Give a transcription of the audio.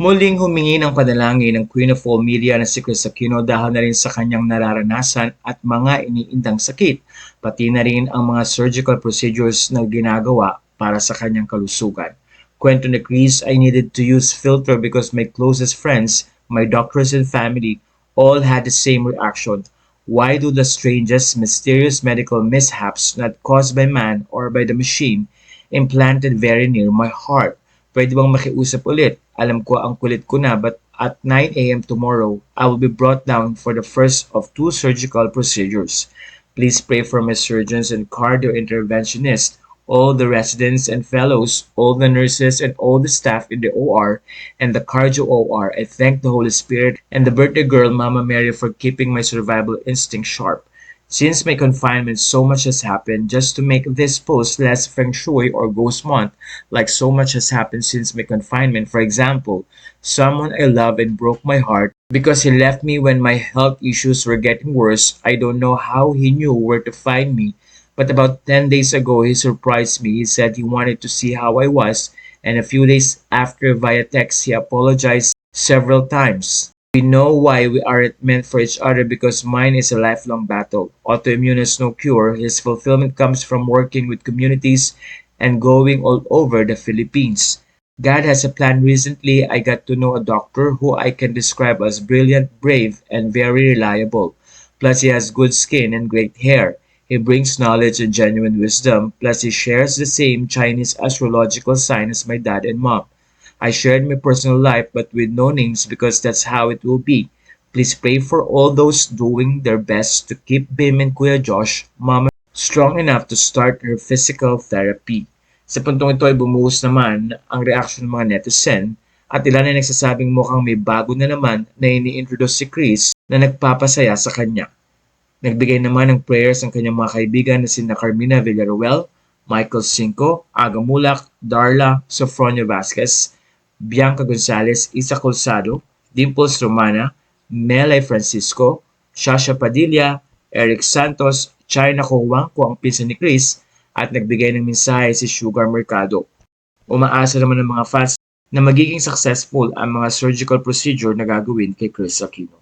Muling humingi ng panalangin ng Queen of all Media na si Chris Aquino dahil na rin sa kanyang nararanasan at mga iniindang sakit, pati na rin ang mga surgical procedures na ginagawa para sa kanyang kalusugan. Kwento ni Chris, I needed to use filter because my closest friends, my doctors and family, all had the same reaction. Why do the strangest, mysterious medical mishaps not caused by man or by the machine implanted very near my heart? Pwede bang makiusap ulit? Alam ko ang kulit ko na but at 9 a.m. tomorrow, I will be brought down for the first of two surgical procedures. Please pray for my surgeons and cardio interventionists, all the residents and fellows, all the nurses and all the staff in the OR and the cardio OR. I thank the Holy Spirit and the birthday girl Mama Mary for keeping my survival instinct sharp. Since my confinement, so much has happened. Just to make this post less feng shui or ghost month, like so much has happened since my confinement. For example, someone I love and broke my heart because he left me when my health issues were getting worse. I don't know how he knew where to find me, but about 10 days ago, he surprised me. He said he wanted to see how I was, and a few days after, via text, he apologized several times. We know why we aren't meant for each other because mine is a lifelong battle. Autoimmune has no cure. His fulfillment comes from working with communities and going all over the Philippines. God has a plan. Recently, I got to know a doctor who I can describe as brilliant, brave, and very reliable. Plus, he has good skin and great hair. He brings knowledge and genuine wisdom. Plus, he shares the same Chinese astrological sign as my dad and mom. I shared my personal life but with no names because that's how it will be. Please pray for all those doing their best to keep Bim and Kuya Josh, Mama, strong enough to start her physical therapy. Sa puntong ito ay bumuhos naman ang reaction ng mga netizen at ilan ay nagsasabing mukhang may bago na naman na ini-introduce si Chris na nagpapasaya sa kanya. Nagbigay naman ng prayers ang kanyang mga kaibigan na sina Carmina Villaruel, Michael Cinco, Aga Mulak, Darla Sofronio Vasquez, Bianca Gonzalez, Isa Colsado, Dimples Romana, Melay Francisco, Shasha Padilla, Eric Santos, China Kowang ko ang pinsan ni Chris at nagbigay ng mensahe si Sugar Mercado. Umaasa naman ng mga fans na magiging successful ang mga surgical procedure na gagawin kay Chris Aquino.